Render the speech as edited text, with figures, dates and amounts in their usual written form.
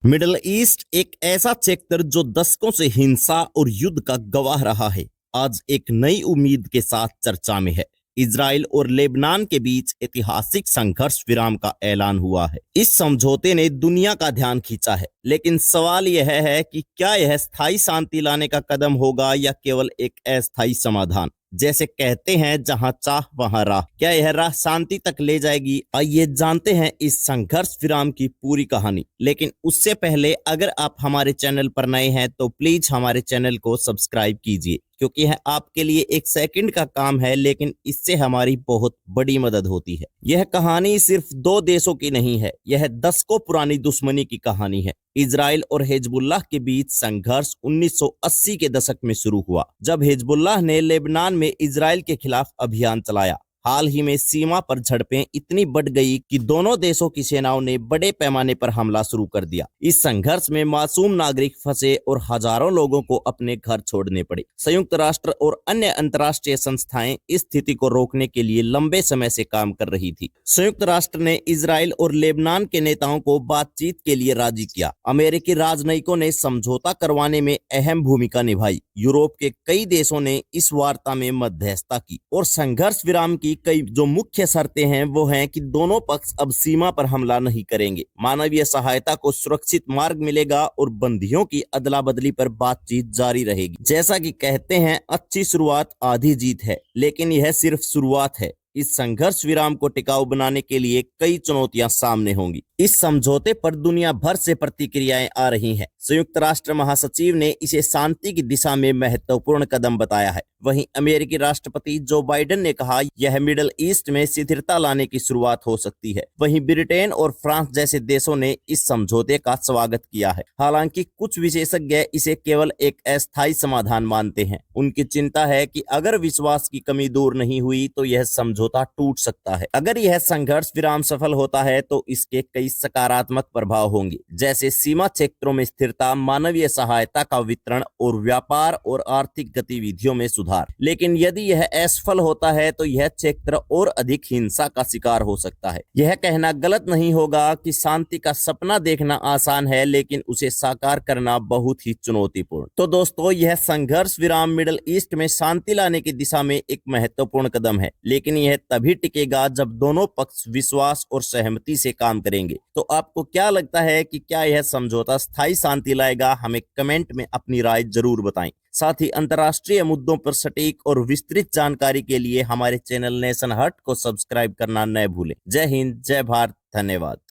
Middle east एक ऐसा क्षेत्र जो दशकों से हिंसा और युद्ध का गवाह रहा है, आज एक नई उम्मीद के साथ चर्चा में है। इजराइल और लेबनान के बीच ऐतिहासिक संघर्ष विराम का ऐलान हुआ है। इस समझौते ने दुनिया का ध्यान खींचा है, लेकिन सवाल यह है कि क्या यह स्थायी शांति लाने का कदम होगा या केवल एक अस्थायी समाधान। जैसे कहते हैं, जहां चाह वहां राह। क्या यह राह शांति तक ले जाएगी? आइए जानते हैं इस संघर्ष विराम की पूरी कहानी। लेकिन उससे पहले अगर आप हमारे चैनल पर नए हैं तो प्लीज हमारे चैनल को सब्सक्राइब कीजिए, क्योंकि यह आपके लिए एक सेकंड का काम है, लेकिन इससे हमारी बहुत बड़ी मदद होती है। यह कहानी सिर्फ दो देशों की नहीं है, यह दशकों पुरानी दुश्मनी की कहानी है। इजराइल और हिजबुल्लाह के बीच संघर्ष 1980 के दशक में शुरू हुआ, जब हिजबुल्लाह ने लेबनान में इजराइल के खिलाफ अभियान चलाया। हाल ही में सीमा पर झड़पें इतनी बढ़ गई कि दोनों देशों की सेनाओं ने बड़े पैमाने पर हमला शुरू कर दिया। इस संघर्ष में मासूम नागरिक फंसे और हजारों लोगों को अपने घर छोड़ने पड़े। संयुक्त राष्ट्र और अन्य अंतर्राष्ट्रीय संस्थाएं इस स्थिति को रोकने के लिए लंबे समय से काम कर रही थी। संयुक्त राष्ट्र ने इजराइल और लेबनान के नेताओं को बातचीत के लिए राजी किया। अमेरिकी राजनयिकों ने समझौता करवाने में अहम भूमिका निभाई। यूरोप के कई देशों ने इस वार्ता में मध्यस्थता की और संघर्ष विराम की कई जो मुख्य शर्तें हैं वो हैं कि दोनों पक्ष अब सीमा पर हमला नहीं करेंगे, मानवीय सहायता को सुरक्षित मार्ग मिलेगा और बंदियों की अदला बदली पर बातचीत जारी रहेगी। जैसा कि कहते हैं, अच्छी शुरुआत आधी जीत है, लेकिन यह सिर्फ शुरुआत है। इस संघर्ष विराम को टिकाऊ बनाने के लिए कई चुनौतियां सामने होंगी। इस समझौते पर दुनिया भर से प्रतिक्रियाएं आ रही हैं। संयुक्त राष्ट्र महासचिव ने इसे शांति की दिशा में महत्वपूर्ण कदम बताया है। वहीं अमेरिकी राष्ट्रपति जो बाइडेन ने कहा, यह मिडल ईस्ट में स्थिरता लाने की शुरुआत हो सकती है। वहीं ब्रिटेन और फ्रांस जैसे देशों ने इस समझौते का स्वागत किया है। हालांकि कुछ विशेषज्ञ इसे केवल एक अस्थायी समाधान मानते हैं। उनकी चिंता है कि अगर विश्वास की कमी दूर नहीं हुई तो यह समझौता टूट सकता है। अगर यह संघर्ष विराम सफल होता है तो इसके कई सकारात्मक प्रभाव होंगे, जैसे सीमा क्षेत्रों में स्थिरता, मानवीय सहायता का वितरण और व्यापार और आर्थिक गतिविधियों में सुधार। लेकिन यदि यह असफल होता है तो यह क्षेत्र और अधिक हिंसा का शिकार हो सकता है। यह कहना गलत नहीं होगा कि शांति का सपना देखना आसान है, लेकिन उसे साकार करना बहुत ही चुनौतीपूर्ण। तो दोस्तों, यह संघर्ष विराम मिडल ईस्ट में शांति लाने की दिशा में एक महत्वपूर्ण कदम है, लेकिन यह तभी टिकेगा जब दोनों पक्ष विश्वास और सहमति से काम करेंगे। तो आपको क्या लगता है कि क्या यह समझौता स्थायी शांति लाएगा? हमें कमेंट में अपनी राय जरूर बताएं। साथ ही अंतर्राष्ट्रीय मुद्दों पर सटीक और विस्तृत जानकारी के लिए हमारे चैनल नेशन हट को सब्सक्राइब करना न भूलें। जय हिंद, जय भारत, धन्यवाद।